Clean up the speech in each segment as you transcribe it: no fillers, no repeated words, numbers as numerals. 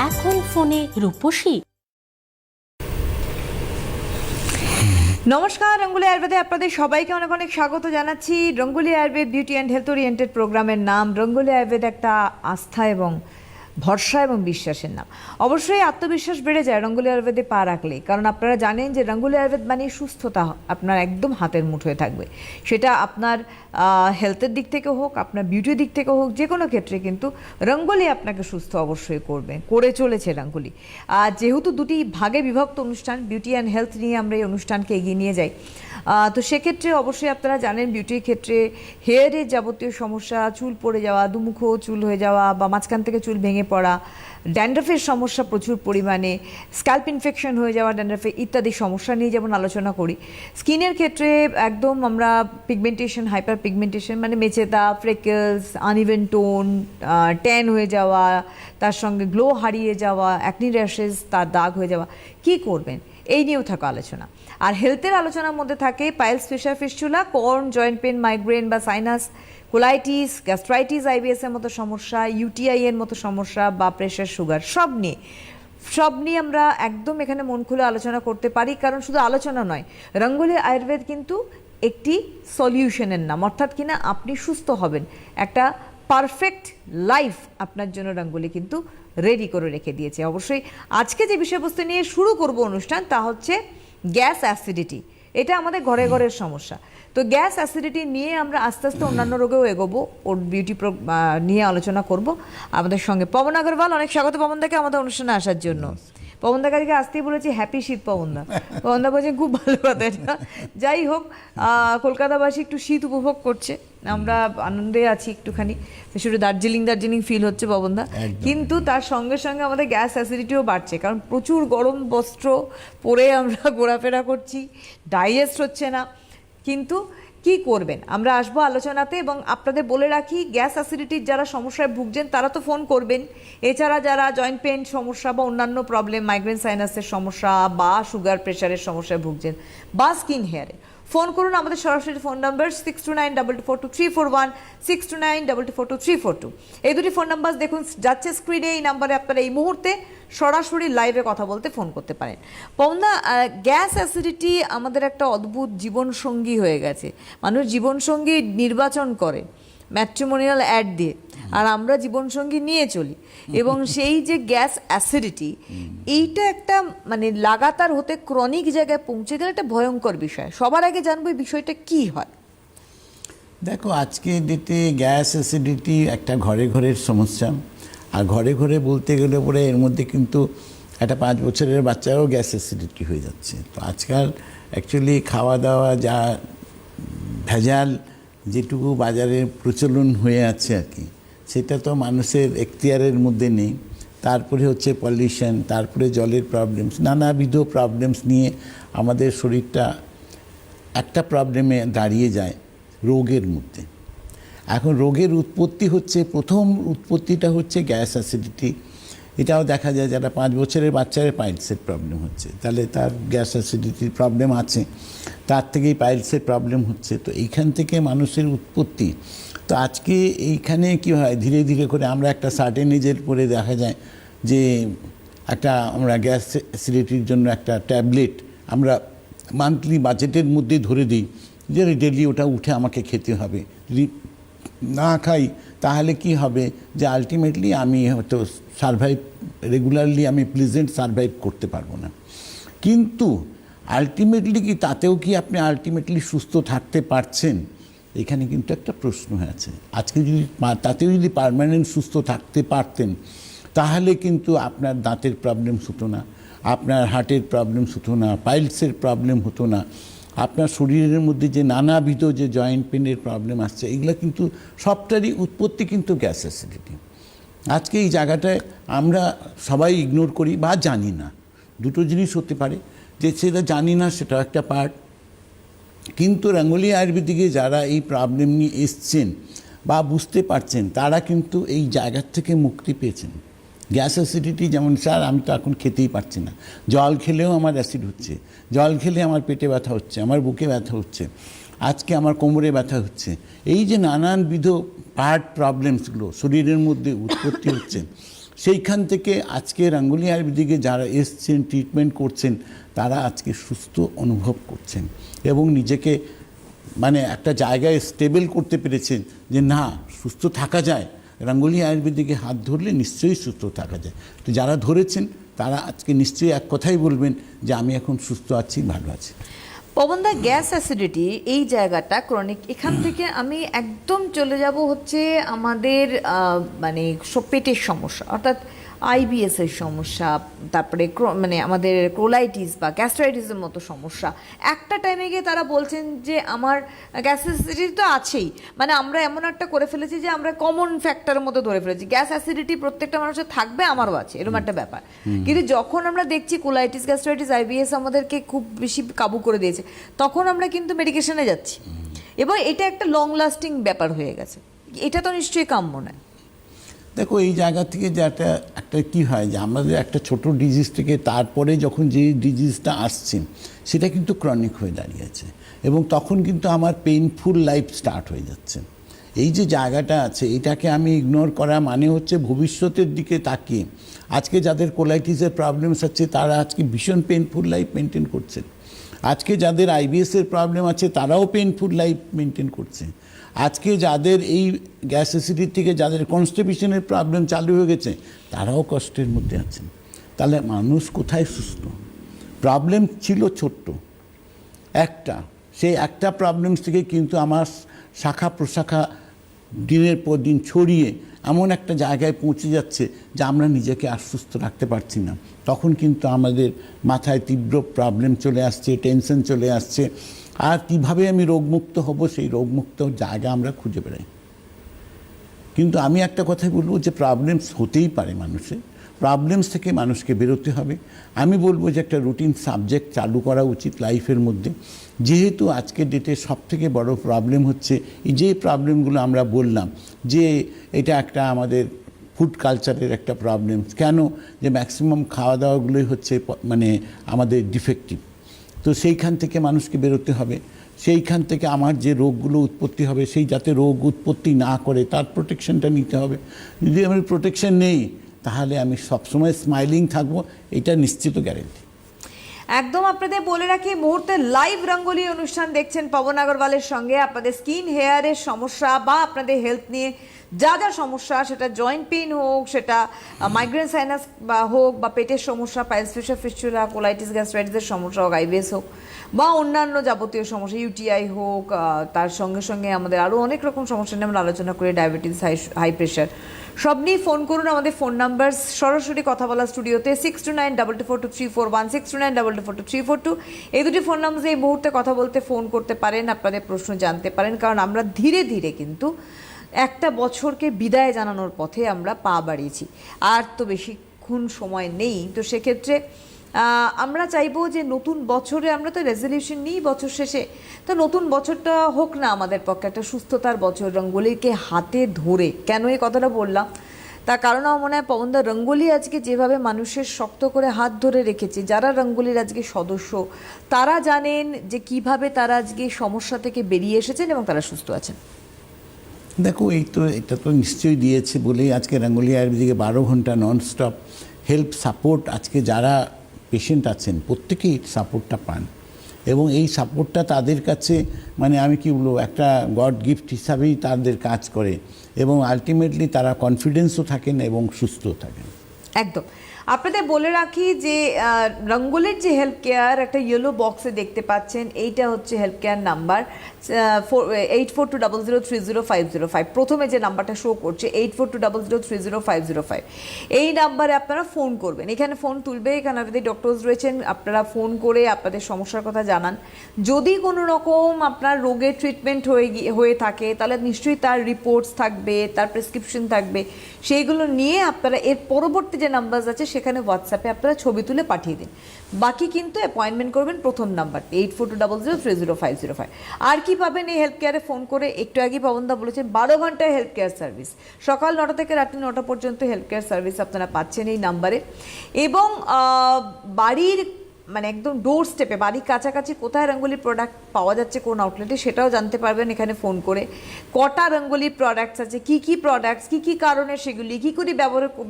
এখন ফোনে রূপসী। নমস্কার, রঙ্গোলি আয়ুর্বেদে আপনাদের সবাইকে অনেক অনেক স্বাগত জানাচ্ছি। Rangoli Ayurveda beauty and health oriented প্রোগ্রামের নাম। রঙ্গোলি আয়ুর্বেদ একটা আস্থা এবং ভরসা এবং বিশ্বাসের নাম। অবশ্যই আত্মবিশ্বাস বেড়ে যায় রঙ্গোলি আয়ুর্বেদে পা রাখলে, কারণ আপনারা জানেন যে রঙ্গোলি আয়ুর্বেদ মানে সুস্থতা আপনার একদম হাতের মুঠোয় থাকবে। সেটা আপনার হেলথের দিক থেকে হোক, আপনার বিউটির দিক থেকে হোক, যে কোনো ক্ষেত্রে কিন্তু রঙ্গোলি আপনাকে সুস্থ অবশ্যই করবে, করে চলেছে রঙ্গোলি। আর যেহেতু দুটি ভাগে বিভক্ত অনুষ্ঠান, বিউটি অ্যান্ড হেলথ নিয়ে আমরা এই অনুষ্ঠানকে এগিয়ে নিয়ে যাই, তো সেক্ষেত্রে অবশ্যই আপনারা জানেন বিউটির ক্ষেত্রে হেয়ারের যাবতীয় সমস্যা, চুল পড়ে যাওয়া, দুমুখো চুল হয়ে যাওয়া বা মাঝখান থেকে চুল ভেঙে পড়া, ড্যান্ড্রফের সমস্যা প্রচুর পরিমাণে, স্ক্যাল্প ইনফেকশন হয়ে যাওয়া ড্যান্ড্রফে ইত্যাদি সমস্যা নিয়ে যেমন আলোচনা করি। স্কিনের ক্ষেত্রে একদম আমরা পিগমেন্টেশন, হাইপার পিগমেন্টেশন মানে মেচেদা, ফ্রেকেলস, আনইভেন টোন, ট্যান হয়ে যাওয়া, তার সঙ্গে গ্লো হারিয়ে যাওয়া, অ্যাকনি র্যাশেস, তার দাগ হয়ে যাওয়া, কি করবেন এই নিয়েও থাকা আলোচনা। আর হেলথের আলোচনার মধ্যে থাকে piles, fissure, fistula, corn, joint pain, migraine বা সাইনাস, কোলাইটিস, গ্যাস্ট্রাইটিস, আইবিএস এর মতো সমস্যা, ইউটিআই এর মতো সমস্যা বা প্রেশার, সুগার, সব নিয়ে আমরা একদম এখানে মন খুলে আলোচনা করতে পারি। কারণ শুধু আলোচনা নয়, রঙ্গোলি আয়ুর্বেদ কিন্তু একটি সলিউশনের নাম, অর্থাৎ কিনা আপনি সুস্থ হবেন, একটা পারফেক্ট লাইফ আপনার জন্য রঙ্গোলি কিন্তু রেডি করে রেখে দিয়েছে। অবশ্যই আজকে যে বিষয়বস্তু নিয়ে শুরু করব অনুষ্ঠান তা হচ্ছে গ্যাস অ্যাসিডিটি। এটা আমাদের ঘরে ঘরের সমস্যা। তো গ্যাস অ্যাসিডিটি নিয়ে আমরা আস্তে আস্তে অন্যান্য রোগেও এগোবো, ওর বিউটি নিয়ে আলোচনা করব। আমাদের সঙ্গে পবন আগরওয়াল, অনেক স্বাগত পবনদাকে আমাদের অনুষ্ঠানে আসার জন্য। পবনদা কাছে আসতেই বলেছি হ্যাপি শীত পবনদা। পবনদা বলছেন খুব ভালো কথা এটা। যাই হোক, কলকাতাবাসী একটু শীত উপভোগ করছে, আমরা আনন্দে আছি একটুখানি, শুধু দার্জিলিং ফিল হচ্ছে পবনদা। কিন্তু তার সঙ্গে সঙ্গে আমাদের গ্যাস অ্যাসিডিটিও বাড়ছে, কারণ প্রচুর গরম বস্ত্র পরে আমরা ঘোরাফেরা করছি, ডাইজেস্ট হচ্ছে না। কিন্তু কি করবেন আমরা আসবো আলোচনাতে। এবং আপনাদের বলে রাখি, গ্যাস অ্যাসিডিটির যারা সমস্যায় ভুগছেন তারা তো ফোন করবেন। এছাড়া যারা জয়েন্ট পেন সমস্যা বা অন্যান্য প্রবলেম, মাইগ্রেন, সাইনাসের সমস্যা বা সুগার, প্রেশারের সমস্যায় ভুগছেন বা স্কিন হেয়ারে, ফোন করুন। আমাদের সরাসরি ফোন নাম্বার 6292242341, 6292242342। এই দুটি ফোন নাম্বার দেখুন যাচ্ছে স্ক্রিনে। এই নাম্বারে আপনারা এই মুহূর্তে সরাসরি লাইভে কথা বলতে ফোন করতে পারেন। পবনদা, গ্যাস অ্যাসিডিটি আমাদের একটা অদ্ভুত জীবনসঙ্গী হয়ে গেছে। মানুষ জীবনসঙ্গী নির্বাচন করে ম্যাট্রিমোনিয়াল অ্যাড দিয়ে, আর আমরা জীবনসঙ্গী নিয়ে চলি। এবং সেই যে গ্যাস অ্যাসিডিটি, এইটা একটা মানে লাগাতার হতে ক্রনিক জায়গায় পৌঁছে গেলে একটা ভয়ঙ্কর বিষয়। সবার আগে জানবো এই বিষয়টা কি হয়। দেখো, আজকে ডেটে গ্যাস অ্যাসিডিটি একটা ঘরে ঘরের সমস্যা। আর ঘরে ঘরে বলতে গেলে পরে এর মধ্যে কিন্তু একটা 5 বছরের বাচ্চারও গ্যাস অ্যাসিডিটি হয়ে যাচ্ছে। তো আজকাল অ্যাকচুয়ালি খাওয়া দাওয়া যা ভেজাল যেটুকু বাজারে প্রচলন হয়ে আছে আর কি, সেটা তো মানুষের এখতিয়ারের মধ্যে নেই। তারপরে হচ্ছে পলিউশন, তারপরে জলের প্রবলেমস, নানাবিধ প্রবলেমস নিয়ে আমাদের শরীরটা একটা প্রবলেমে দাঁড়িয়ে যায়, রোগের মধ্যে। এখন রোগের উৎপত্তি হচ্ছে, প্রথম উৎপত্তিটা হচ্ছে গ্যাস অ্যাসিডিটি। এটাও দেখা যায় যারা 5 বছরের বাচ্চাদের পাইলসের প্রবলেম হচ্ছে, তাহলে তার গ্যাস অ্যাসিডিটির প্রবলেম আছে, তার থেকেই পাইলসের প্রবলেম হচ্ছে। তো এইখান থেকে মানুষের উৎপত্তি। তো আজকে এইখানে কি হয়, ধীরে ধীরে করে আমরা একটা সার্টেন এজের পরে দেখা যায় যে আমরা গ্যাস অ্যাসিডিটির জন্য একটা ট্যাবলেট আমরা মান্থলি বাজেটের মধ্যে ধরে দিই যে ডেলি ওটা উঠে আমাকে খেতে হবে। যদি না খাই তাহলে কি হবে যে আলটিমেটলি আমি হয়তো রেগুলারলি আমি প্লেজেন্ট সারভাইভ করতে পারবো না। কিন্তু আলটিমেটলি কি তাতেও কি আপনি আলটিমেটলি সুস্থ থাকতে পারছেন? এখানে কিন্তু একটা প্রশ্ন আছে। আজকে যদি তাতেও যদি পার্মানেন্ট সুস্থ থাকতে পারতেন, তাহলে কিন্তু আপনার দাঁতের প্রবলেমস হতো না, আপনার হার্টের প্রবলেমস হতো না, পাইলসের প্রবলেম হতো না, আপনার শরীরের মধ্যে যে নানাবিধ যে জয়েন্ট পেনের প্রবলেম আসছে, এগুলো কিন্তু সবটারই উৎপত্তি কিন্তু গ্যাস অ্যাসিডিটি। আজকে এই জায়গাটায় আমরা সবাই ইগনোর করি বা জানি না। দুটো জিনিস হতে পারে, যে সেটা জানি না, সেটাও একটা পার্ট। কিন্তু রঙ্গোলি আয়ুর্বেদিকে যারা এই প্রবলেম নিয়ে এসছেন বা বুঝতে পারছেন, তারা কিন্তু এই জায়গার থেকে মুক্তি পেয়েছেন। গ্যাস অ্যাসিডিটি যেমন, স্যার আমি তো এখন খেতেই পারছি না, জল খেলেও আমার অ্যাসিড হচ্ছে, জল খেলে আমার পেটে ব্যথা হচ্ছে, আমার বুকে ব্যথা হচ্ছে, আজকে আমার কোমরে ব্যথা হচ্ছে। এই যে নানানবিধ পার্ট প্রবলেমসগুলো শরীরের মধ্যে উৎপত্তি হচ্ছে, সেইখান থেকে আজকে গাঙ্গুলি আয়ুর্বেদিকে যারা এসছেন ট্রিটমেন্ট করছেন তারা আজকে সুস্থ অনুভব করছেন এবং নিজেকে মানে একটা জায়গায় স্টেবল করতে পেরেছেন যে না সুস্থ থাকা যায়, গাঙ্গুলি আয়ুর্বেদিকে হাত ধরলে নিশ্চয়ই সুস্থ থাকা যায়। তো যারা ধরেছেন তারা আজকে নিশ্চয়ই এক কথাই বলবেন যে আমি এখন সুস্থ আছি, ভালো আছি। পবনদা, গ্যাস অ্যাসিডিটি এই জায়গাটা ক্রনিক, এখান থেকে আমি একদম চলে যাব হচ্ছে আমাদের মানে পেটের সমস্যা, অর্থাৎ আইবিএস এর সমস্যা, তারপরে মানে আমাদের ক্রোলাইটিস বা গ্যাস্ট্রাইটিসের মতো সমস্যা। একটা টাইমে গিয়ে তারা বলছেন যে আমার গ্যাস অ্যাসিডিটি তো আছেই, মানে আমরা এমন একটা করে ফেলেছি যে আমরা কমন ফ্যাক্টরের মধ্যে ধরে ফেলেছি গ্যাস অ্যাসিডিটি প্রত্যেকটা মানুষের থাকবে, আমারও আছে, এরকম একটা ব্যাপার। কিন্তু যখন আমরা দেখছি কোলাইটিস, গ্যাস্ট্রাইটিস, আইবিএস আমাদেরকে খুব বেশি কাবু করে দিয়েছে, তখন আমরা কিন্তু মেডিকেশনে যাচ্ছি এবং এটা একটা লং লাস্টিং ব্যাপার হয়ে গেছে। এটা তো নিশ্চয়ই কাম্য নয়। দেখো এই জায়গা থেকে যে একটা কী হয় যে আমাদের একটা ছোট ডিজিজ থেকে তারপরে যখন যে ডিজিজটা আসছে সেটা কিন্তু ক্রনিক হয়ে দাঁড়িয়েছে এবং তখন কিন্তু আমার পেইনফুল লাইফ স্টার্ট হয়ে যাচ্ছে। এই যে জায়গাটা আছে এটাকে আমি ইগনোর করা মানে হচ্ছে ভবিষ্যতের দিকে তাকিয়ে আজকে যাদের কোলাইটিসের প্রবলেমস আছে তারা আজকে ভীষণ পেইনফুল লাইফ মেনটেন করছেন, আজকে যাদের আইবিএসের প্রবলেম আছে তারাও পেইনফুল লাইফ মেনটেন করছে, আজকে যাদের এই গ্যাস অ্যাসিডিটি থেকে যাদের কনস্টিপেশনের প্রবলেম চালু হয়ে গেছে তারাও কষ্টের মধ্যে আছেন। তাহলে মানুষ কোথায় সুস্থ? প্রবলেম ছিল ছোট্ট একটা, সেই একটা প্রবলেমস থেকে কিন্তু আমার শাখা প্রশাখা দিনের পর দিন ছড়িয়ে এমন একটা জায়গায় পৌঁছে যাচ্ছে যে আমরা নিজেকে আর সুস্থ রাখতে পারছি না। তখন কিন্তু আমাদের মাথায় তীব্র প্রবলেম চলে আসছে, টেনশন চলে আসছে, আর কিভাবে আমি রোগমুক্ত হব সেই রোগমুক্ত জায়গা আমরা খুঁজে বেড়াই। কিন্তু আমি একটা কথাই বলবো যে প্রবলেমস হতেই পারে মানুষের, প্রবলেমস থেকে মানুষকে বেরোতে হবে। আমি বলবো যে একটা রুটিন সাবজেক্ট চালু করা উচিত লাইফের মধ্যে, যেহেতু আজকের ডেটে সবথেকে বড় প্রবলেম হচ্ছে এই যে প্রবলেমগুলো আমরা বললাম যে এটা একটা আমাদের ফুড কালচারের একটা প্রবলেম। কেন? যে ম্যাক্সিমাম খাওয়া দাওয়াগুলোই হচ্ছে মানে আমাদের ডিফেক্টিভ। তো সেইখান থেকে মানুষকে বেরোতে হবে, সেইখান থেকে আমার যে রোগগুলো উৎপত্তি হবে সেই যাতে রোগ উৎপত্তি না করে তার প্রোটেকশনটা নিতে হবে। যদি আমার প্রোটেকশন নেই তাহলে আমি সবসময় স্মাইলিং থাকবো, এটা নিশ্চিত গ্যারেন্টি। একদম আপনাদের বলে রাখি, মুহূর্তে লাইভ রঙ্গোলি অনুষ্ঠান দেখছেন পবন আগরওয়ালের সঙ্গে। আপনাদের স্কিন হেয়ারের সমস্যা বা আপনাদের হেলথ নিয়ে যা যা সমস্যা, সেটা জয়েন্ট পেইন হোক, সেটা মাইগ্রেন সাইনাস বা হোক, বা পেটের সমস্যা, পাইলস ফিশার ফিস্চুলা, কোলাইটিস, গ্যাস্ট্রাইটিসের সমস্যা হোক, আইবিএস হোক, বা অন্যান্য যাবতীয় সমস্যা, ইউটিআই হোক, তার সঙ্গে সঙ্গে আমাদের আরও অনেক রকম সমস্যা নিয়ে আমরা আলোচনা করি, ডায়াবেটিস, হাই প্রেশার, সব নিয়ে ফোন করুন। আমাদের ফোন নাম্বার সরাসরি কথা বলা স্টুডিওতে 6292422341, 6292422342, এই দুটি ফোন নাম্বারে এই মুহূর্তে কথা বলতে ফোন করতে পারেন, আপনাদের প্রশ্ন জানতে পারেন। কারণ আমরা ধীরে ধীরে কিন্তু একটা বছরকে বিদায় জানানোর পথে আমরা পা বাড়িয়েছি, আর তো বেশিক্ষণ সময় নেই। তো সেক্ষেত্রে আমরা চাইবো যে নতুন বছরে আমরা তো রেজলিউশন নিই বছর শেষে, তো নতুন বছরটা হোক না আমাদের পক্ষে একটা সুস্থতার বছর, রঙ্গোলিকে হাতে ধরে। কেন এই কথাটা বললাম? তার কারণ আমার মনে হয় পবনদা, রঙ্গোলি আজকে যেভাবে মানুষের শক্ত করে হাত ধরে রেখেছে, যারা রঙ্গোলির আজকে সদস্য তারা জানেন যে কিভাবে তারা আজকে সমস্যা থেকে বেরিয়ে এসেছেন এবং তারা সুস্থ আছেন। দেখো এটা তো নিশ্চয়ই দিয়েছে বলেই আজকে গাঙ্গুলি আয়ুর্বেদিকে 12 ঘন্টা ননস্টপ হেল্প সাপোর্ট, আজকে যারা পেশেন্ট আছেন প্রত্যেকেই সাপোর্টটা পান এবং এই সাপোর্টটা তাদের কাছে মানে আমি কি বলবো একটা গড গিফট হিসাবেই তাদের কাজ করে এবং আলটিমেটলি তারা কনফিডেন্সও থাকেন এবং সুস্থ থাকেন। একদম। আপনাদের বলে রাখি যে রঙ্গোলির যে হেল্প কেয়ার একটা ইয়েলো বক্সে দেখতে পাচ্ছেন, এইটা হচ্ছে হেল্প কেয়ার নাম্বার 8420030505। প্রথমে যে নাম্বারটা শো করছে 8420030505, এই নাম্বারে আপনারা ফোন করবেন। এখানে ফোন তুলবে, এখানে আপনাদের ডক্টরস রয়েছেন, আপনারা ফোন করে আপনাদের সমস্যার কথা জানান। যদি কোনো রকম আপনার রোগের ট্রিটমেন্ট হয়ে থাকে তাহলে নিশ্চয়ই তার রিপোর্টস থাকবে, তার প্রেসক্রিপশন থাকবে, সেইগুলো নিয়ে আপনারা এর পরবর্তী যে নাম্বার আছে সেখানে হোয়াটসঅ্যাপে আপনারা ছবি তুলে পাঠিয়ে দিন। বাকি কিন্তু অ্যাপয়েন্টমেন্ট করবেন প্রথম নাম্বার 8420030505। আর কি পাবেন এই হেল্প কেয়ারে ফোন করে? একটু আগে পবনদা বলেছেন 12 ঘন্টায় হেল্প কেয়ার সার্ভিস, সকাল 9টা থেকে রাত্রি 9টা পর্যন্ত হেল্প কেয়ার সার্ভিস আপনারা পাচ্ছেন এই নাম্বারে। এবং বাড়ির মানে একদম ডোর স্টেপে বাড়ির কাছাকাছি কোথায় রঙ্গোলির প্রোডাক্ট পাওয়া যাচ্ছে কোন আউটলেটে সেটাও জানতে পারবেন এখানে ফোন করে। কটা রঙ্গোলির প্রোডাক্টস আছে, কি কি প্রোডাক্টস, কি কি কারণে সেগুলি কী করে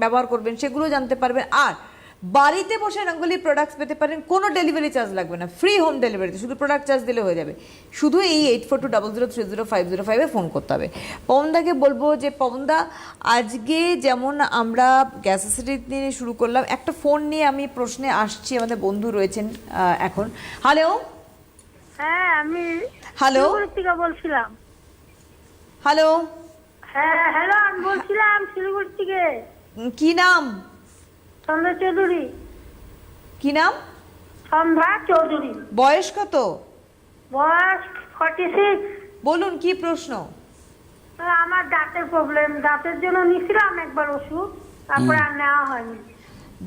ব্যবহার করবেন সেগুলো জানতে পারবেন। আর বাড়িতে বসে রঙ্গোলির প্রোডাক্টস পেতে পারেন, কোনো ডেলিভারি চার্জ লাগবে না, ফ্রি হোম ডেলিভারিতে, শুধু প্রোডাক্ট চার্জ দিলে হয়ে যাবে। শুধু এই 8420030505 ফোন করতে হবে। পবনদাকে বলবো যে পবনদা, আজকে যেমন আমরা গ্যাস অ্যাসিডিটি নিয়ে শুরু করলাম, একটা ফোন নিয়ে আমি প্রশ্নে আসছি, আমাদের বন্ধু রয়েছেন এখন। হ্যালো। হ্যাঁ, আমি হ্যালো শিলিগুড়ি থেকে বলছিলাম। হ্যালো, হ্যাঁ হ্যালো, আমি বলছিলাম শিলিগুড়ি থেকে। কি নাম? সন্ধ্যা চৌধুরী। কি নাম? সন্ধ্যা চৌধুরী। বয়স কত? বয়স 46। বলুন কি প্রশ্ন? আমার দাঁতের প্রবলেম, দাঁতের জন্য নিয়েছিলাম একবার ওষুধ, তারপরে আর নেওয়া হয়নি।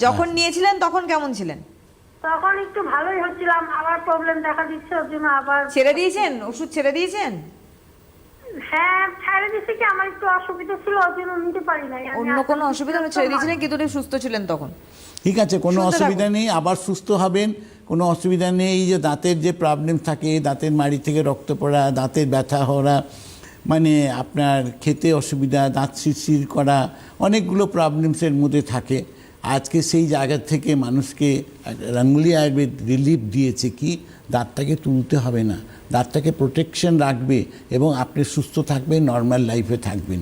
যখন নিয়েছিলেন তখন কেমন ছিলেন? তখন একটু ভালোই হচ্ছিলাম, আবার প্রবলেম দেখা দিচ্ছে, ওর জন্য আবার ছেড়ে দিয়েছেন? ওষুধ ছেড়ে দিয়েছেন? হ্যাঁ ছেড়ে দিচ্ছে, কি আমার একটু অসুবিধা ছিল, ওর জন্য নিতে পারি নাই। অন্য কোনো অসুবিধা হলে ছেড়ে দিয়েছিলেন, কিন্তু উনি সুস্থ ছিলেন তখন? ঠিক আছে, কোনো শুনতে অসুবিধা থাকুন। নেই, আবার সুস্থ হবেন, কোনো অসুবিধা নেই। এই যে দাঁতের যে প্রবলেম থাকে, দাঁতের মাড়ি থেকে রক্ত পড়া, দাঁতের ব্যথা হওয়া, মানে আপনার খেতে অসুবিধা, দাঁত শিরশির করা, অনেকগুলো প্রবলেমসের মধ্যে থাকে। আজকে সেই জায়গা থেকে মানুষকে রঙ্গোলি আয়ুর্বেদ রিলিফ দিয়েছে কি, দাঁতটাকে তুলতে হবে না, দাঁতটাকে প্রোটেকশন রাখবে এবং আপনি সুস্থ থাকবেন, নর্মাল লাইফে থাকবেন।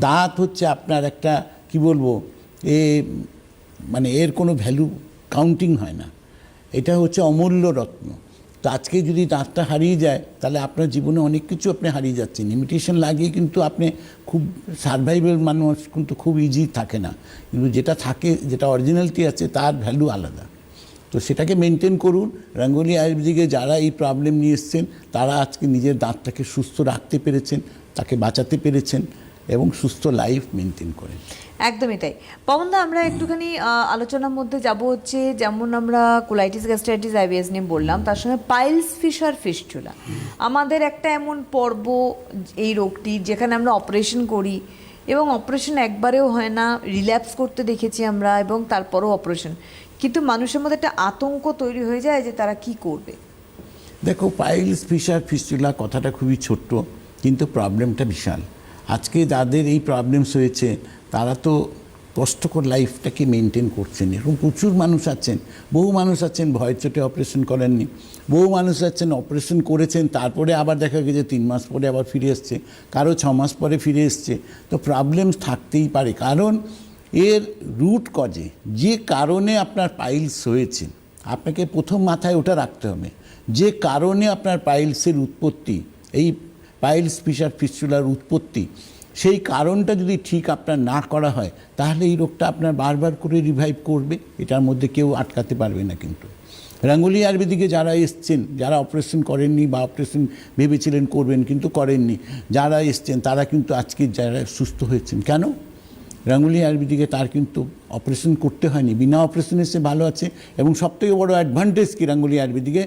দাঁত হচ্ছে আপনার একটা কি বলবো, মানে এর কোনো ভ্যালু কাউন্টিং হয় না, এটা হচ্ছে অমূল্য রত্ন। তো আজকে যদি দাঁতটা হারিয়ে যায় তাহলে আপনার জীবনে অনেক কিছু আপনি হারিয়ে যাচ্ছেন। ইমিটেশন লাগিয়ে কিন্তু আপনি খুব সারভাইভাল মানুষ কিন্তু খুব ইজি থাকে না, কিন্তু যেটা থাকে, যেটা অরিজিনালিটি আছে তার ভ্যালু আলাদা। তো সেটাকে মেনটেন করুন। রঙ্গোলি আয়ুর্বেদিকে যারা এই প্রবলেম নিয়ে এসছেন তারা আজকে নিজের দাঁতটাকে সুস্থ রাখতে পেরেছেন, তাকে বাঁচাতে পেরেছেন এবং সুস্থ লাইফ মেনটেন করেন। একদমই তাই। পবনদা, আমরা একটুখানি আলোচনার মধ্যে যাব হচ্ছে, যেমন আমরা কোলাইটিস, গ্যাস্ট্রাইটিস, আইবিএস নিয়ে বললাম, তার সঙ্গে পাইলস, ফিশার, ফিস্টুলা। আমাদের একটা এমন পর্ব এই রোগটি যেখানে আমরা অপারেশন করি এবং অপারেশন একবারেও হয় না, রিল্যাপস করতে দেখেছি আমরা, এবং তারপরও অপারেশন, কিন্তু মানুষের মধ্যে একটা আতঙ্ক তৈরি হয়ে যায় যে তারা কি করবে। দেখো, পাইলস, ফিশার, ফিস্টুলা কথাটা খুবই ছোট্ট, কিন্তু প্রবলেমটা বিশাল। আজকে যাদের এই প্রবলেমস হয়েছে তারা তো কষ্টকর লাইফটাকে মেনটেন করছেন। এরকম প্রচুর মানুষ আছেন, বহু মানুষ আছেন ভয় চোটে অপারেশন করেননি, বহু মানুষ আছেন অপারেশন করেছেন তারপরে আবার দেখা গেছে 3 মাস পরে আবার ফিরে এসছে, কারো 6 মাস পরে ফিরে এসছে। তো প্রবলেমস থাকতেই পারে, কারণ এর রুট কজে, যে কারণে আপনার পাইলস হয়েছে আপনাকে প্রথম মাথায় ওটা রাখতে হবে। যে কারণে আপনার পাইলসের উৎপত্তি, এই পাইলস, ফিশার, ফিস্টুলার উৎপত্তি, সেই কারণটা যদি ঠিক আপনার না করা হয় তাহলে এই রোগটা আপনার বারবার করে রিভাইভ করবে, এটার মধ্যে কেউ আটকাতে পারবে না। কিন্তু রঙ্গোলি আয়ুর্বেদিকে যারা এসছেন, যারা অপারেশন করেননি বা অপারেশন ভেবেছিলেন করবেন কিন্তু করেননি, যারা এসছেন তারা কিন্তু আজকে যারা সুস্থ হয়েছেন, কেন? রঙ্গোলি আয়ুর্বেদিকে তার কিন্তু অপারেশন করতে হয়নি, বিনা অপারেশনে সে ভালো আছে। এবং সবথেকে বড় অ্যাডভান্টেজ কি রঙ্গোলি আয়ুর্বেদিকে,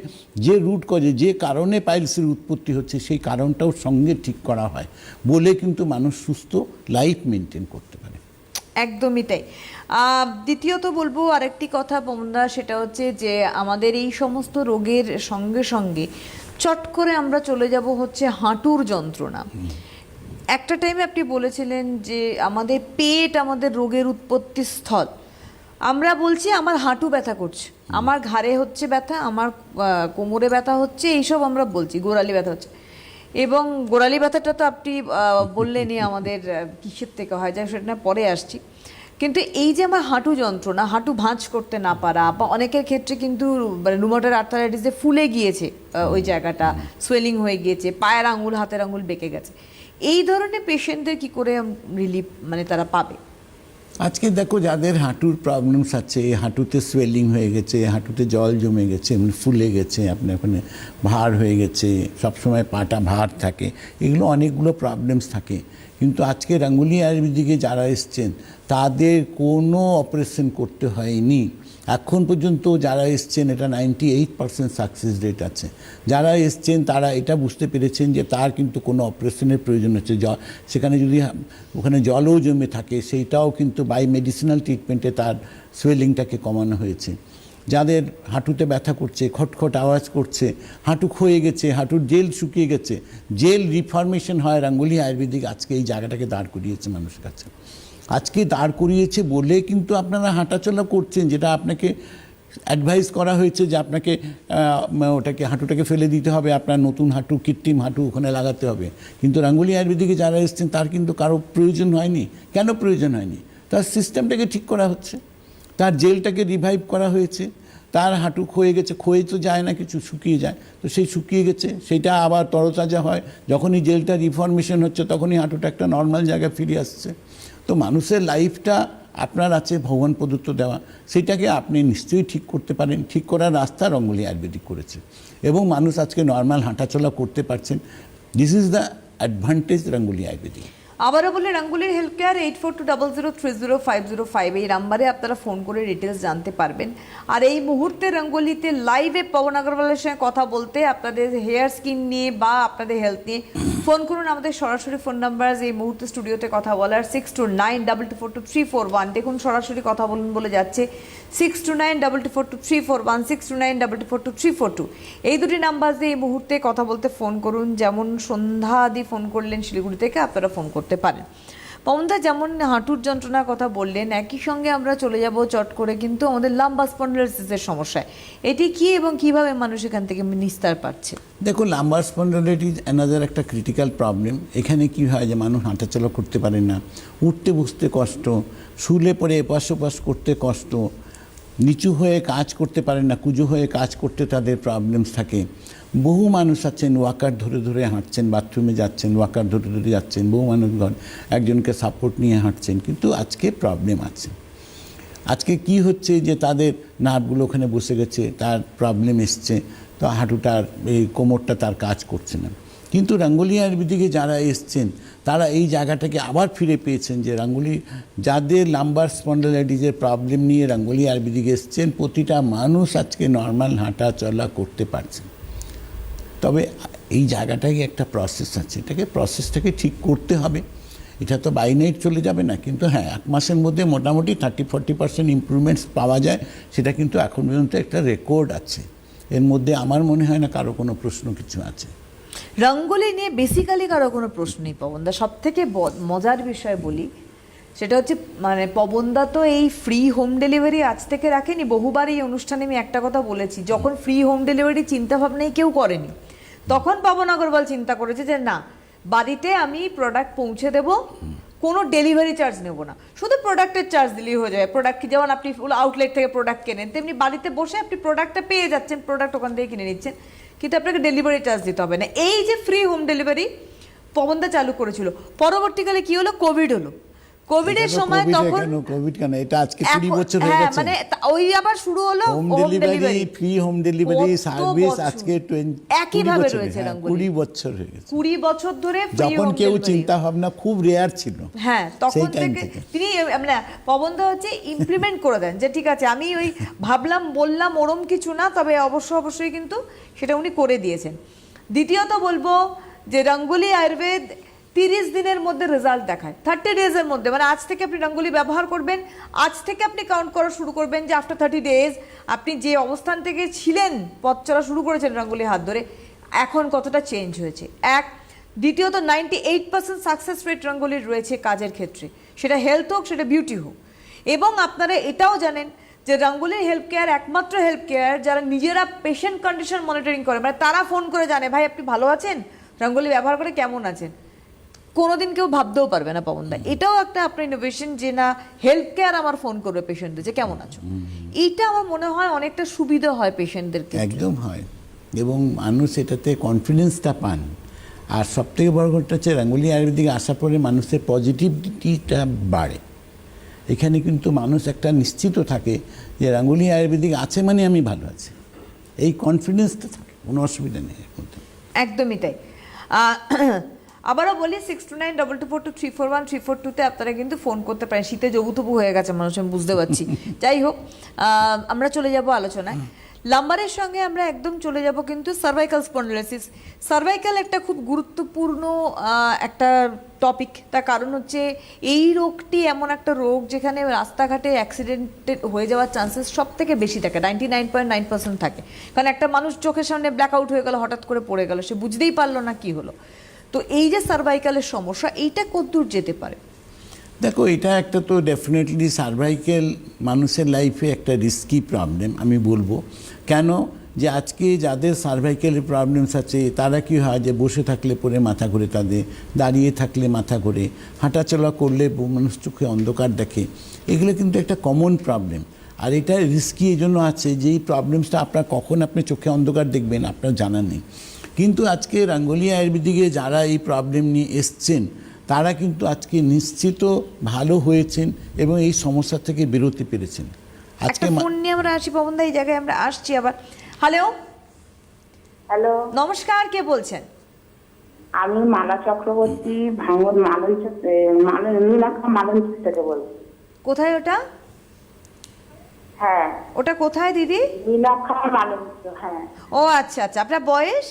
যে রুট কজে, যে কারণে পাইলসের উৎপত্তি হচ্ছে সেই কারণটাও সঙ্গে ঠিক করা হয় বলে কিন্তু মানুষ সুস্থ লাইফ মেনটেন করতে পারে। একদমই তাই। দ্বিতীয়ত বলবো আরেকটি কথা পবনদা, সেটা হচ্ছে যে আমাদের এই সমস্ত রোগের সঙ্গে সঙ্গে চট করে আমরা চলে যাব হচ্ছে হাঁটুর যন্ত্রণা। একটা টাইমে আপনি বলেছিলেন যে আমাদের পেট আমাদের রোগের উৎপত্তি স্থল। আমরা বলছি আমার হাঁটু ব্যথা করছে, আমার ঘাড়ে হচ্ছে ব্যথা, আমার কোমরে ব্যথা হচ্ছে, এইসব আমরা বলছি, গোড়ালি ব্যথা হচ্ছে। এবং গোড়ালি ব্যথাটা তো আপনি বললেনই আমাদের কিসের থেকে হয় যায়, সেটা পরে আসছি। কিন্তু এই যে আমার হাঁটু যন্ত্রণা, হাঁটু ভাঁজ করতে না পারা, বা অনেকের ক্ষেত্রে কিন্তু রুমাটয়েড আর্থারাইটিসে ফুলে গিয়েছে ওই জায়গাটা, সোয়েলিং হয়ে গিয়েছে, পায়ের আঙুল, হাতের আঙুল বেঁকে গেছে, এই ধরনের পেশেন্টদের কি করে রিলিফ মানে তারা পাবে? আজকে দেখো, যাদের হাঁটুর প্রবলেমস আছে, হাঁটুতে সোয়েলিং হয়ে গেছে, হাঁটুতে জল জমে গেছে, ফুলে গেছে, আপনার ওখানে ভার হয়ে গেছে, সবসময় পাটা ভার থাকে, এগুলো অনেকগুলো প্রবলেমস থাকে। কিন্তু আজকে রঙ্গোলি আয়ুর্বেদিকে যারা এসছেন তাদের কোনো অপারেশন করতে হয়নি এখন পর্যন্ত। যারা এসছেন এটা 98% সাকসেস রেট আছে। যারা এসছেন তারা এটা বুঝতে পেরেছেন যে তার কিন্তু কোনো অপারেশনের প্রয়োজন হচ্ছে, সেখানে যদি ওখানে জলও জমে থাকে সেইটাও কিন্তু বাই মেডিসিনাল ট্রিটমেন্টে তার সোয়েলিংটাকে কমানো হয়েছে। যাদের হাঁটুতে ব্যথা করছে, খটখট আওয়াজ করছে, হাঁটু ক্ষয়ে গেছে, হাঁটুর জেল শুকিয়ে গেছে, জেল রিফরমেশন হয়, রাঙ্গুলি আয়ুর্বেদিক আজকে এই জায়গাটাকে দাঁড় করিয়েছে মানুষের কাছে। আজকে দাঁড় করিয়েছে বলে কিন্তু আপনারা হাঁটাচলা করছেন, যেটা আপনাকে অ্যাডভাইস করা হয়েছে যে আপনাকে ওটাকে হাঁটুটাকে ফেলে দিতে হবে, আপনার নতুন হাঁটু, কৃত্রিম হাঁটু ওখানে লাগাতে হবে। কিন্তু রাঙ্গুলি আয়ুর্বেদিকে যারা এসেছেন তার কিন্তু কারো প্রয়োজন হয়নি। কেন প্রয়োজন হয়নি? তার সিস্টেমটাকে ঠিক করা হচ্ছে, তার জেলটাকে রিভাইভ করা হয়েছে, তার হাঁটু ক্ষয়ে গেছে, ক্ষয়ে তো যায় না কিছু, শুকিয়ে যায়, তো সেই শুকিয়ে গেছে সেইটা আবার তরতাজা হয়, যখনই জেলটা রিফরমেশন হচ্ছে তখনই হাঁটুটা একটা নর্মাল জায়গায় ফিরে আসছে। তো মানুষের লাইফটা আপনার আছে ভগবান প্রদত্ত দেওয়া, সেটাকে আপনি নিশ্চয়ই ঠিক করতে পারেন। ঠিক করার রাস্তা রাঙ্গুলি আয়ুর্বেদিক করেছে এবং মানুষ আজকে নর্মাল হাঁটাচলা করতে পারছেন। দিস ইজ দ্য অ্যাডভান্টেজ রাঙ্গুলি আয়ুর্বেদিক। আবারও বলে রাঙ্গুলির হেলথ কেয়ার 8420030505 এই নাম্বারে আপনারা ফোন করে ডিটেলস জানতে পারবেন। আর এই মুহূর্তে রঙ্গোলিতে লাইভে পবন আগরওয়ালের সঙ্গে কথা বলতে আপনাদের হেয়ার স্কিন নিয়ে বা আপনাদের হেলথ নিয়ে ফোন করুন। আমাদের সরাসরি ফোন নাম্বার এই মুহূর্তে স্টুডিওতে কথা বলার 6292242341। দেখুন সরাসরি কথা বলুন বলে যাচ্ছে 6292242341, 6292242342। এই দুটি নাম্বার দিয়ে এই মুহূর্তে কথা বলতে ফোন করুন। যেমন সন্ধ্যা আদি ফোন করলেন শিলিগুড়ি থেকে, আপনারা ফোন করতে পারেন। পবনদা যেমন হাঁটুর যন্ত্রণার কথা বললেন, একই সঙ্গে আমরা চলে যাব চট করে কিন্তু আমাদের লাম্বার স্পন্ডিলোসিসের সমস্যায়। এটি কি এবং কিভাবে মানুষ এখান থেকে নিস্তার পাচ্ছে? দেখুন, লাম্বার স্পন্ডিলাইটিস অ্যানাদার একটা ক্রিটিক্যাল প্রবলেম। এখানে কি হয় যে মানুষ হাঁটাচলা করতে পারে না, উঠতে বসতে কষ্ট, শুলে পরে এপাশ ওপাশ করতে কষ্ট, নিচু হয়ে কাজ করতে পারেন না, কুজো হয়ে কাজ করতে তাদের প্রবলেমস থাকে। বহু মানুষ আছেন ওয়াকার ধরে ধরে হাঁটছেন, বাথরুমে যাচ্ছেন ওয়াকার ধরে ধরে যাচ্ছেন, বহু মানুষ একজনকে সাপোর্ট নিয়ে হাঁটছেন, কিন্তু আজকে প্রবলেম আছে। আজকে কি হচ্ছে যে তাদের নার্ভগুলো ওখানে বসে গেছে, তার প্রবলেম এসছে, তো হাঁটুটার এই কোমরটা তার কাজ করছে না। কিন্তু রাঙ্গুলি আয়ুর্বেদিকে যারা এসছেন তারা এই জায়গাটাকে আবার ফিরে পেয়েছেন যে রাঙ্গুলি যাদের লাম্বার স্পন্ডিলাইটিসের প্রবলেম নিয়ে রাঙ্গুলি আয়ুর্বেদিকে এসছেন, প্রতিটা মানুষ আজকে নর্মাল হাঁটা চলা করতে পারছেন। তবে এই জায়গাটাকে একটা প্রসেস আছে, এটাকে প্রসেসটাকে ঠিক করতে হবে। এটা তো বাই নাইট চলে যাবে না, কিন্তু হ্যাঁ 1 মাসের মধ্যে মোটামুটি 30-40% ইমপ্রুভমেন্টস পাওয়া যায়, সেটা কিন্তু এখন পর্যন্ত একটা রেকর্ড আছে। এর মধ্যে আমার মনে হয় না কারো কোনো প্রশ্ন কিছু আছে। রঙ্গোলি নিয়ে বেসিক্যালি কারো কোনো প্রশ্ন নেই পবনদা। সব থেকে মজার বিষয় বলি, সেটা হচ্ছে মানে পবনদা তো এই ফ্রি হোম ডেলিভারি আজ থেকে রাখেনি। বহুবার এই অনুষ্ঠানে আমি একটা কথা বলেছি, যখন ফ্রি হোম ডেলিভারি চিন্তা ভাবনাই কেউ করেনি, তখন পবন আগরওয়াল চিন্তা করেছে যে না, বাড়িতে আমি প্রোডাক্ট পৌঁছে দেব, কোনো ডেলিভারি চার্জ নেব না, শুধু প্রোডাক্টের চার্জ দিলেই হয়ে যাবে। প্রোডাক্ট কি যেমন আপনি আউটলেট থেকে প্রোডাক্ট কেনেন, তেমনি বাড়িতে বসে আপনি প্রোডাক্টটা পেয়ে যাচ্ছেন, প্রোডাক্ট ওখান থেকে কিনে নিচ্ছেন, কিন্তু আপনাকে ডেলিভারি চার্জ দিতে হবে না। এই যে ফ্রি হোম ডেলিভারি পবনদা চালু করেছিল, পরবর্তীকালে কি হলো, কোভিড হলো। কোভিডের সময় তখন কোভিড কেন, এটা আজকে 20 বছর হয়ে গেছে, মানে ওই আবার শুরু হলো home delivery, free home delivery service আজকে একইভাবে রয়েছে। 20 বছর হয়ে গেছে, 20 বছর ধরে যখন কেউ চিন্তা ভাবনা খুব রেয়ার ছিল। হ্যাঁ, তখন থেকে তিনি মানে পবনদা হচ্ছে ইমপ্লিমেন্ট করে দেন যে ঠিক আছে, আমি ওই ভাবলাম বললাম ওরম কিছু না, তবে অবশ্যই কিন্তু সেটা উনি করে দিয়েছেন। দ্বিতীয়ত বলবো যে রঙ্গোলি আয়ুর্বেদ 30 দিনের মধ্যে রেজাল্ট দেখায়, 30 ডেজের মধ্যে। মানে আজ থেকে আপনি রঙ্গোলি ব্যবহার করবেন, আজ থেকে আপনি কাউন্ট করা শুরু করবেন যে আফটার 30 ডেজ আপনি যে অবস্থান থেকে ছিলেন, পথ চলা শুরু করেছেন রঙ্গোলি হাত ধরে, এখন কতটা চেঞ্জ হয়েছে। এক, দ্বিতীয়ত 98% সাকসেস রেট রঙ্গোলির রয়েছে কাজের ক্ষেত্রে, সেটা হেলথ হোক সেটা বিউটি হোক। এবং আপনারা এটাও জানেন যে রঙ্গোলির হেলথ কেয়ার একমাত্র হেলথ কেয়ার যারা নিজেরা পেশেন্ট কন্ডিশন মনিটরিং করে, মানে তারা ফোন করে জানে ভাই আপনি ভালো আছেন, রঙ্গোলি ব্যবহার করে কেমন আছেন। কোনোদিন কেউ ভাবতেও পারবে না পবনদা, এটাও একটা আপনার ইনোভেশন যে না হেলথ কেয়ার আমার ফোন করবে পেশেন্টদের যে কেমন আছো। এইটা আমার মনে হয় অনেকটা সুবিধা হয় পেশেন্টদের ক্ষেত্রে। একদম হয়, এবং মানুষ এটাতে কনফিডেন্সটা পান। আর সবথেকে বড় কথা হচ্ছে রাঙ্গুলি আয়ুর্বেদিকে আসার পরে মানুষের পজিটিভিটিটা বাড়ে। এখানে কিন্তু মানুষ একটা নিশ্চিত থাকে যে রাঙ্গুলি আয়ুর্বেদিক আছে মানে আমি ভালো আছি, এই কনফিডেন্সটা থাকে, কোনো অসুবিধা নেই এর মধ্যে। একদমই তাই। আবারও বলি 6292242341 আপনারা কিন্তু ফোন করতে পারেন। শীতে জবুতবু হয়ে গেছে মানুষ, আমি বুঝতে পারছি। যাই হোক, আমরা চলে যাব আলোচনায়। লাম্বারের সঙ্গে আমরা একদম চলে যাব কিন্তু সার্ভাইকাল স্পন্ডিলোসিস। সার্ভাইকাল একটা খুব গুরুত্বপূর্ণ একটা টপিক। তার কারণ হচ্ছে এই রোগটি এমন একটা রোগ যেখানে রাস্তাঘাটে অ্যাক্সিডেন্টেড হয়ে যাওয়ার চান্সেস সব থেকে বেশি থাকে, 99.9% থাকে। কারণ একটা মানুষ চোখের সামনে ব্ল্যাক আউট হয়ে গেল, হঠাৎ করে পড়ে গেল, সে বুঝতেই পারলো না কি হলো। তো এই যে সার্ভাইকালের সমস্যা, এইটা কতদূর যেতে পারে? দেখো, এটা একটা তো ডেফিনেটলি সার্ভাইকেল মানুষের লাইফে একটা রিস্কি প্রবলেম আমি বলবো। কেন? যে আজকে যাদের সার্ভাইকেলের প্রবলেমস আছে তারা কি হয় যে বসে থাকলে পরে মাথা ঘুরে, তাদের দাঁড়িয়ে থাকলে মাথা ঘুরে, হাঁটাচলা করলে মানুষ চোখে অন্ধকার দেখে, এগুলো কিন্তু একটা কমন প্রবলেম। আর এটা রিস্কি এই জন্য আছে যে এই প্রবলেমসটা আপনার কখন আপনি চোখে অন্ধকার দেখবেন আপনার জানা নেই। কিন্তু আজকে রঙ্গোলি আয়ুর্বেদিকে যারা এই প্রবলেম নিয়ে এসছেন তারা কিন্তু আজকে নিশ্চিত ভালো হয়েছেন এবং এই সমস্যা থেকে বেরোতে পেরেছেন। আজকে একটা ফোন নিয়ে আমরা আসি পবনদা, এই জায়গায় আমরা আসছি আবার। হ্যালো, হ্যালো, নমস্কার, কে বলছেন? আমি মালা চক্রবর্তী, ভাঙর নীলাক্ষা মালঞ্চ থেকে বলছি। কোথায় ওটা? হ্যাঁ, ওটা কোথায় দিদি? নীলাক্ষা মালঞ্চ। হ্যাঁ, ও আচ্ছা আচ্ছা, আপনার বয়স?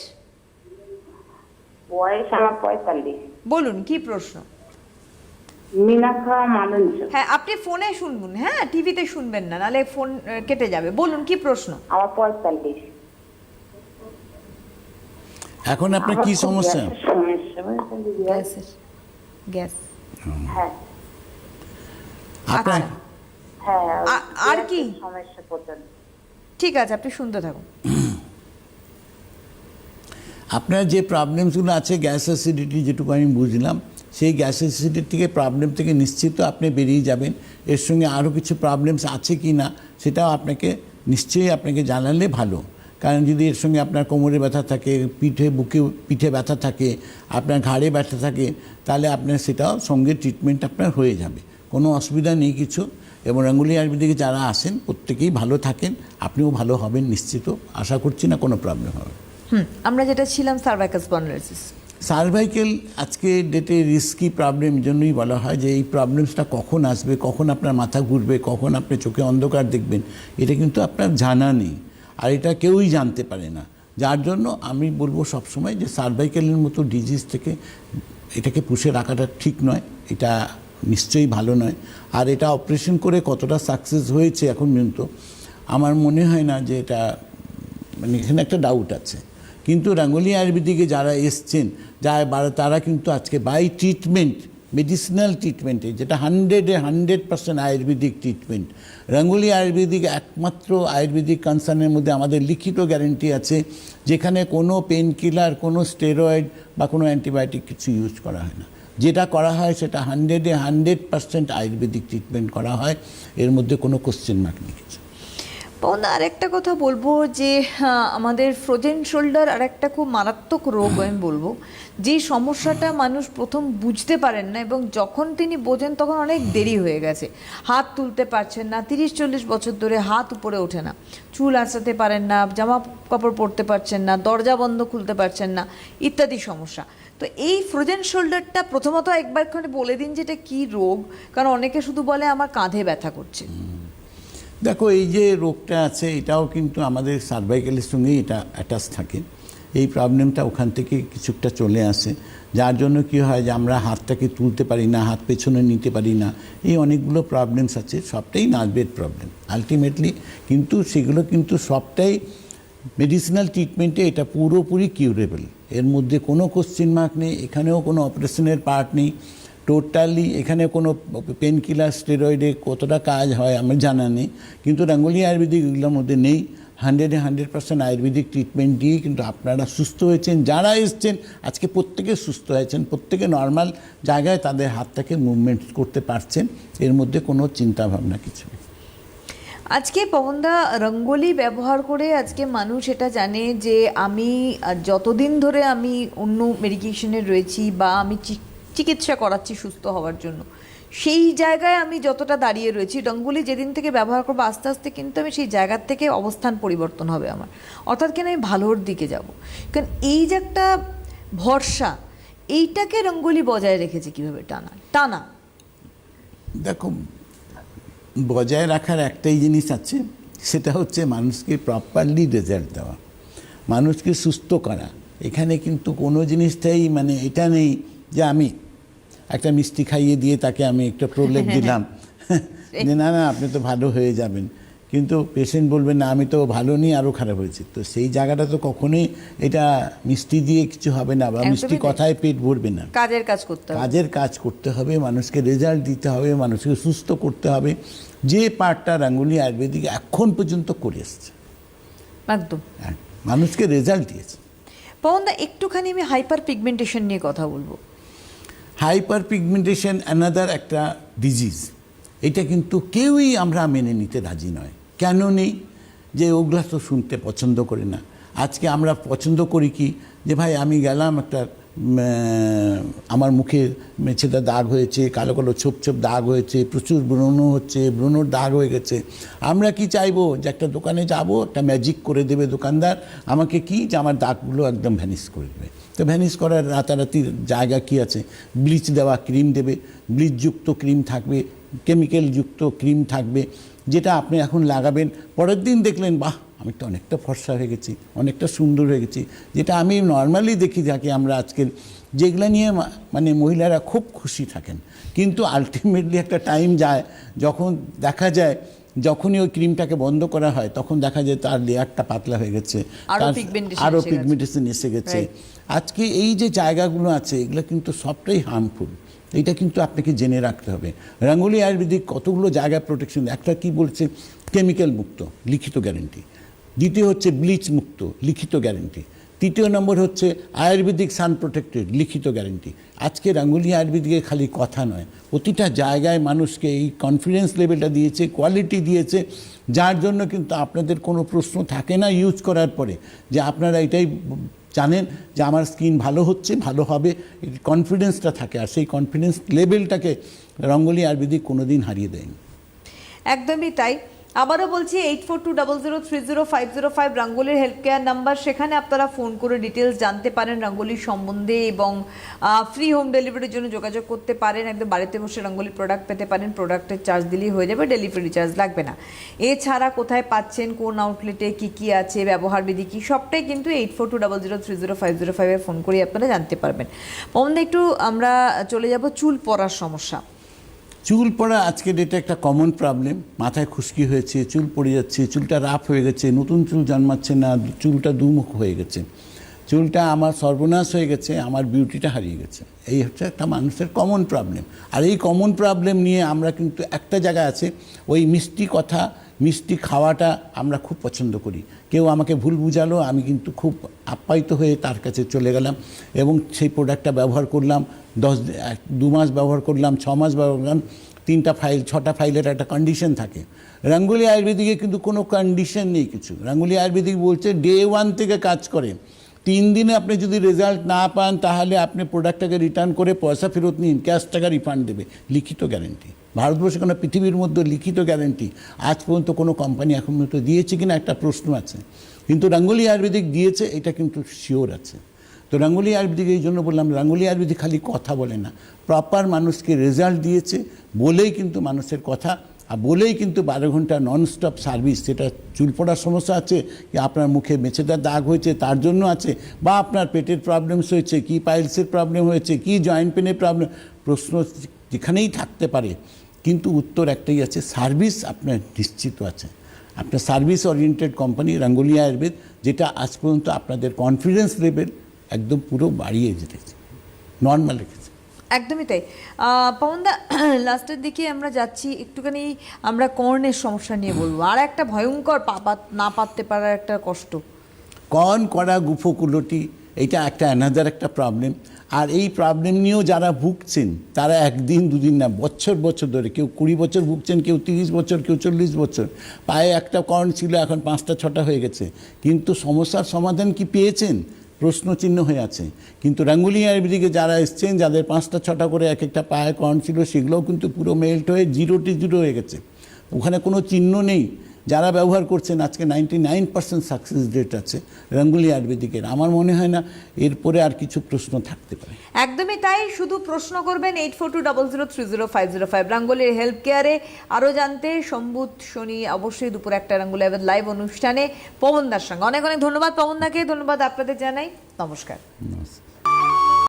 বয়স আমার 45। বলুন কি প্রশ্ন? নীলাক্ষা মালঞ্চ। হ্যাঁ, আপনি ফোনে শুনবেন, হ্যাঁ টিভিতে শুনবেন না, নাহলে ফোন কেটে যাবে। বলুন কি প্রশ্ন? আমার 45। এখন আপনার কি সমস্যা? সমস্যা বুঝলেন দিদি? গ্যাসের, গ্যাস। হ্যাঁ আপনার আচ্ছা, হ্যাঁ, আর কি সমস্যা প্রচন্ড। ঠিক আছে, আপনি শুনতে থাকুন। আপনার যে প্রবলেমসগুলো আছে গ্যাস অ্যাসিডিটি, যেটুকু আমি বুঝলাম, সেই গ্যাস অ্যাসিডিটি থেকে প্রবলেম থেকে নিশ্চিত আপনি বেরিয়ে যাবেন। এর সঙ্গে আরও কিছু প্রবলেমস আছে কি না সেটাও আপনাকে নিশ্চয়ই আপনাকে জানালে ভালো। কারণ যদি এর সঙ্গে আপনার কোমরে ব্যথা থাকে, পিঠে ব্যথা থাকে, আপনার ঘাড়ে ব্যথা থাকে, তাহলে আপনার সেটাও সঙ্গে ট্রিটমেন্ট আপনার হয়ে যাবে, কোনো অসুবিধা নেই কিছু। এবং রঙ্গোলি আয়ুর্বেদিকে যারা আসেন প্রত্যেকেই ভালো থাকেন, আপনিও ভালো হবেন নিশ্চিত, আশা করছি না কোনো প্রবলেম হবে। আমরা যেটা ছিলাম সার্ভাইকাল স্পন্ডিলোসিস। সার্ভাইকেল আজকে ডেটে রিস্কি প্রবলেম জন্যই বলা হয় যে এই প্রবলেমসটা কখন আসবে, কখন আপনার মাথা ঘুরবে, কখন আপনি চোখে অন্ধকার দেখবেন, এটা কিন্তু আপনার জানা নেই, আর এটা কেউই জানতে পারে না। যার জন্য আমি বলবো সবসময় যে সার্ভাইকেলের মতো ডিজিজ থেকে এটাকে পুষে রাখাটা ঠিক নয়, এটা নিশ্চয়ই ভালো নয়। আর এটা অপারেশন করে কতটা সাকসেস হয়েছে এখন পর্যন্ত আমার মনে হয় না যে এটা, মানে এখানে একটা ডাউট আছে। কিন্তু রঙ্গোলি আয়ুর্বেদিকে যারা এসছেন তারা কিন্তু আজকে বাই ট্রিটমেন্ট, মেডিসিনাল ট্রিটমেন্টে, যেটা 100% আয়ুর্বেদিক ট্রিটমেন্ট, রঙ্গোলি আয়ুর্বেদিক একমাত্র আয়ুর্বেদিক কনসার্নের মধ্যে আমাদের লিখিত গ্যারেন্টি আছে যেখানে কোনো পেন কিলার, কোনো স্টেরয়েড বা কোনো অ্যান্টিবায়োটিক কিছু ইউজ করা হয় না। যেটা করা হয় সেটা 100% আয়ুর্বেদিক ট্রিটমেন্ট করা হয়, এর মধ্যে কোনো কোশ্চেন মার্ক নেই কিছু। পবনদা, আর একটা কথা বলবো যে আমাদের ফ্রোজেন শোল্ডার আর একটা খুব মারাত্মক রোগ আমি বলবো, যে সমস্যাটা মানুষ প্রথম বুঝতে পারেন না এবং যখন তিনি বোঝেন তখন অনেক দেরি হয়ে গেছে। হাত তুলতে পারছেন না, 30-40 বছর ধরে হাত উপরে ওঠে না, চুল আঁচড়াতে পারেন না, জামা কাপড় পরতে পারছেন না, দরজা বন্ধ খুলতে পারছেন না, ইত্যাদি সমস্যা। তো এই ফ্রোজেন শোল্ডারটা প্রথমত একবার বলে দিন যে এটা কী রোগ, কারণ অনেকে শুধু বলে আমার কাঁধে ব্যথা করছে। দেখো, এই যে রোগটা আছে এটাও কিন্তু আমাদের সার্ভাইকেলের সঙ্গেই এটা অ্যাটাচ থাকে। এই প্রবলেমটা ওখান থেকে কিছুটা চলে আসে, যার জন্য কি হয় যে আমরা হাতটাকে তুলতে পারি না, হাত পেছনে নিতে পারি না, এই অনেকগুলো প্রবলেমস আছে, সবটাই নার্ভের প্রবলেম আলটিমেটলি। কিন্তু সেগুলো কিন্তু সবটাই মেডিসিনাল ট্রিটমেন্টে এটা পুরোপুরি কিউরেবল, এর মধ্যে কোনো কোশ্চেন মার্ক নেই, এখানেও কোনো অপারেশনের পার্ট নেই টোটালি। এখানে কোনো পেন কিলার, স্টেরয়েডে কতটা কাজ হয় আমার জানা নেই, কিন্তু রঙ্গোলি আয়ুর্বেদিক এগুলোর মধ্যে নেই। 100% আয়ুর্বেদিক ট্রিটমেন্ট দিয়ে কিন্তু আপনারা সুস্থ হয়েছেন, যারা এসছেন আজকে প্রত্যেকে সুস্থ হয়েছেন, প্রত্যেকে নর্মাল জায়গায় তাদের হাতটাকে মুভমেন্ট করতে পারছেন, এর মধ্যে কোনো চিন্তাভাবনা কিছু নেই। আজকে পবনদা, রঙ্গোলি ব্যবহার করে আজকে মানুষ এটা জানে যে আমি যতদিন ধরে আমি অন্য মেডিকেশনে রয়েছি বা আমি চিকিৎসা করাচ্ছি সুস্থ হওয়ার জন্য, সেই জায়গায় আমি যতটা দাঁড়িয়ে রয়েছি, রঙ্গোলি যেদিন থেকে ব্যবহার করবো আস্তে আস্তে কিন্তু আমি সেই জায়গার থেকে অবস্থান পরিবর্তন হবে আমার, অর্থাৎ কিনা আমি ভালোর দিকে যাব। কারণ এই যে একটা ভরসা, এইটাকে রঙ্গোলি বজায় রেখেছে কীভাবে টানা? দেখো, বজায় রাখার একটাই জিনিস আছে, সেটা হচ্ছে মানুষকে প্রপারলি রেজাল্ট দেওয়া, মানুষকে সুস্থ করা। এখানে কিন্তু কোনো জিনিসটাই মানে এটা নেই যে আমি একটা মিষ্টি খাইয়ে দিয়ে তাকে আমি একটা প্রলেপ দিলাম যে না না আপনি তো ভালো হয়ে যাবেন, কিন্তু পেশেন্ট বলবে না আমি তো ভালো নেই, আরও খারাপ হয়েছে। তো সেই জায়গাটা তো কখনোই এটা মিষ্টি দিয়ে কিছু হবে না, বা মিষ্টি কথায় পেট ভরবে না। কাজের কাজ করতে হবে, কাজের কাজ করতে হবে, মানুষকে রেজাল্ট দিতে হবে, মানুষকে সুস্থ করতে হবে, যে পার্টটা গাঙ্গুলি আয়ুর্বেদিক এখন পর্যন্ত করে এসছে, একদম মানুষকে রেজাল্ট দিয়েছে। পবনদা, একটুখানি আমি হাইপার পিগমেন্টেশন নিয়ে কথা বলবো। হাইপার পিগমেন্টেশন অ্যানাদার একটা ডিজিজ, এটা কিন্তু কেউই আমরা মেনে নিতে রাজি নয়। কেন নেই? যে ওগুলা তো শুনতে পছন্দ করে না। আজকে আমরা পছন্দ করি কি, যে ভাই আমি গেলাম একটা আমার মুখে মেছেদা দাগ হয়েছে, কালো কালো ছোপ ছোপ দাগ হয়েছে, প্রচুর ব্রণ হচ্ছে, ব্রণর দাগ হয়ে গেছে। আমরা কি চাইবো যে একটা দোকানে যাব, একটা ম্যাজিক করে দেবে দোকানদার আমাকে, কি যে আমার দাগগুলো একদম ভ্যানিশ করে দেবে। তো ভ্যানিশ করার রাতারাতি জায়গা কি আছে? ব্লিচ দেওয়া ক্রিম দেবে, ব্লিচযুক্ত ক্রিম থাকবে, কেমিক্যালযুক্ত ক্রিম থাকবে, যেটা আপনি এখন লাগাবেন, পরের দিন দেখলেন বাহ আমি তো অনেকটা ফর্সা হয়ে গেছি, অনেকটা সুন্দর হয়ে গেছি। যেটা আমি নর্মালি দেখি যাকে আমরা আজকের যেগুলো নিয়ে মানে মহিলারা খুব খুশি থাকেন, কিন্তু আলটিমেটলি একটা টাইম যায় যখন দেখা যায়, যখনই ওই ক্রিমটাকে বন্ধ করা হয় তখন দেখা যায় তার লেয়ারটা পাতলা হয়ে গেছে, আরও পিগমেন্টেশন এসে গেছে। আজকে এই যে জায়গাগুলো আছে এগুলো কিন্তু সবটাই হার্মফুল, এটা কিন্তু আপনাকে জেনে রাখতে হবে। গাঙ্গুলি আয়ুর্বেদিক কতগুলো জায়গায় প্রোটেকশন, একটা কি বলছে কেমিক্যাল মুক্ত লিখিত গ্যারেন্টি, দ্বিতীয় হচ্ছে ব্লিচ মুক্ত লিখিত গ্যারেন্টি, তৃতীয় নম্বর হচ্ছে আয়ুর্বেদিক সান প্রোটেক্টেড লিখিত গ্যারেন্টি। আজকে গাঙ্গুলি আয়ুর্বেদিকে খালি কথা নয়, প্রতিটা জায়গায় মানুষকে এই কনফিডেন্স লেভেলটা দিয়েছে, কোয়ালিটি দিয়েছে, যার জন্য কিন্তু আপনাদের কোনো প্রশ্ন থাকে না ইউজ করার পরে, যে আপনারা এটাই জানেন যে আমার স্কিন ভালো হচ্ছে, ভালো হবে, এই কনফিডেন্সটা থাকে। আর সেই কনফিডেন্স লেভেলটাকে গাঙ্গুলি আয়ুর্বেদিক কোনো দিন হারিয়ে দেয়নি। একদমই তাই। আবারও বলছি 8420030505 গাঙ্গুলির হেলথ কেয়ার নাম্বার, সেখানে আপনারা ফোন করে ডিটেলস জানতে পারেন গাঙ্গুলির সম্বন্ধে, এবং ফ্রি হোম ডেলিভারির জন্য যোগাযোগ করতে পারেন। একদম বাড়িতে বসে গাঙ্গুলি প্রোডাক্ট পেতে পারেন, প্রোডাক্টের চার্জ দিলেই হয়ে যাবে, ডেলিভারি চার্জ লাগবে না। এছাড়া কোথায় পাচ্ছেন, কোন আউটলেটে কী কী আছে, ব্যবহার বিধি কী, সবটাই কিন্তু 8420030505 ফোন করে আপনারা জানতে পারবেন। পবনদা, একটু আমরা চলে যাব চুল পড়ার সমস্যা। চুল পড়া আজকে এটা একটা কমন প্রবলেম, মাথায় খুশকি হয়েছে, চুল পড়ে যাচ্ছে, চুলটা রাফ হয়ে গেছে, নতুন চুল জন্মাচ্ছে না, চুলটা দুমুখ হয়ে গেছে, চুলটা আমার সর্বনাশ হয়ে গেছে, আমার বিউটিটা হারিয়ে গেছে। এই হচ্ছে একটা মানুষের কমন প্রবলেম। আর এই কমন প্রবলেম নিয়ে আমরা কিন্তু একটা জায়গায় আছে, ওই মিষ্টি কথা, মিষ্টি খাওয়াটা আমরা খুব পছন্দ করি। কেউ আমাকে ভুল বুঝালো, আমি কিন্তু খুব আপ্যায়িত হয়ে তার কাছে চলে গেলাম এবং সেই প্রোডাক্টটা ব্যবহার করলাম, 2 মাস ব্যবহার করলাম, 6 মাস ব্যবহার করলাম, 3টা ফাইল 6টা ফাইলের একটা কন্ডিশন থাকে। গাঙ্গুলি আয়ুর্বেদিকে কিন্তু কোনো কন্ডিশন নেই কিছু। গাঙ্গুলি আয়ুর্বেদিক বলছে ডে 1 থেকে কাজ করে, 3 দিনে আপনি যদি রেজাল্ট না পান তাহলে আপনি প্রোডাক্টটাকে রিটার্ন করে পয়সা ফেরত নিন, ক্যাশ টাকা রিফান্ড দেবে, লিখিত গ্যারেন্টি। ভারতবর্ষে কোনো পৃথিবীর মধ্যে লিখিত গ্যারেন্টি আজ পর্যন্ত কোনো কোম্পানি এখন পর্যন্ত দিয়েছে কিনা একটা প্রশ্ন আছে, কিন্তু গাঙ্গুলি আয়ুর্বেদিক দিয়েছে, এটা কিন্তু শিওর আছে। তো গাঙ্গুলি আয়ুর্বেদিক এই জন্য বললাম, গাঙ্গুলি আয়ুর্বেদিক খালি কথা বলে না, প্রপার মানুষকে রেজাল্ট দিয়েছে বলেই কিন্তু মানুষের কথা, আর বলেই কিন্তু 12 ঘন্টা ননস্টপ সার্ভিস। সেটা চুল পড়ার সমস্যা আছে, কি আপনার মুখে মেছেদার দাগ হয়েছে তার জন্য আছে, বা আপনার পেটের প্রবলেমস হয়েছে, কি পাইলসের প্রবলেম হয়েছে, কি জয়েন্ট পেনের প্রবলেম, প্রশ্ন যেখানেই থাকতে পারে, কিন্তু উত্তর একটাই আছে, সার্ভিস আপনার নিশ্চিত আছে। আপনার service oriented company Ganguly Ayurveda, যেটা আজ পর্যন্ত আপনাদের কনফিডেন্স লেভেল একদম পুরো বাড়িয়ে যেতেছে, নর্মাল রেখেছে। একদমই তাই। পবনদা, লাস্টের দিকে আমরা যাচ্ছি, একটুখানি আমরা কর্ণের সমস্যা নিয়ে বলবো। আর একটা ভয়ঙ্কর না পাততে পারার একটা কষ্ট, কর্ণ করা গুফোকুলটি, এটা একটা অ্যানাদার একটা প্রবলেম। আর এই প্রবলেম নিয়েও যারা ভুগছেন তারা 1 দিন 2 দিন না, বছর বছর ধরে, কেউ 20 বছর ভুগছেন, কেউ 30 বছর, কেউ 40 বছর। পায়ে একটা কর্ণ ছিল, এখন 5টা 6টা হয়ে গেছে, কিন্তু সমস্যার সমাধান কি পেয়েছেন? প্রশ্নচিহ্ন হয়ে আছে। কিন্তু গাঙ্গুলি আয়ুর্বেদিকে যারা এসছেন, যাদের 5টা 6টা করে এক একটা পায়ে কর্ণ ছিল, সেগুলোও কিন্তু পুরো মেল্ট হয়ে 0 হয়ে গেছে, ওখানে কোনো চিহ্ন নেই। যারা ব্যবহার করছেন আজকে 99% সাকসেস রেট আছে রঙ্গোলি আয়ুর্বেদিকের। আমার মনে হয় না এরপরে আর কিছু প্রশ্ন থাকতে পারে। একদমই তাই, শুধু প্রশ্ন করবেন 8420030505 রঙ্গোলির হেলথ কেয়ারে। আরও জানতে সম্বুধ শনি অবশ্যই দুপুর একটা রঙ্গোলি আয়ুর্বেদ লাইভ অনুষ্ঠানে পবনদার সঙ্গে। অনেক অনেক ধন্যবাদ পবনদাকে, ধন্যবাদ আপনাদের জানাই, নমস্কার। নমস্কার।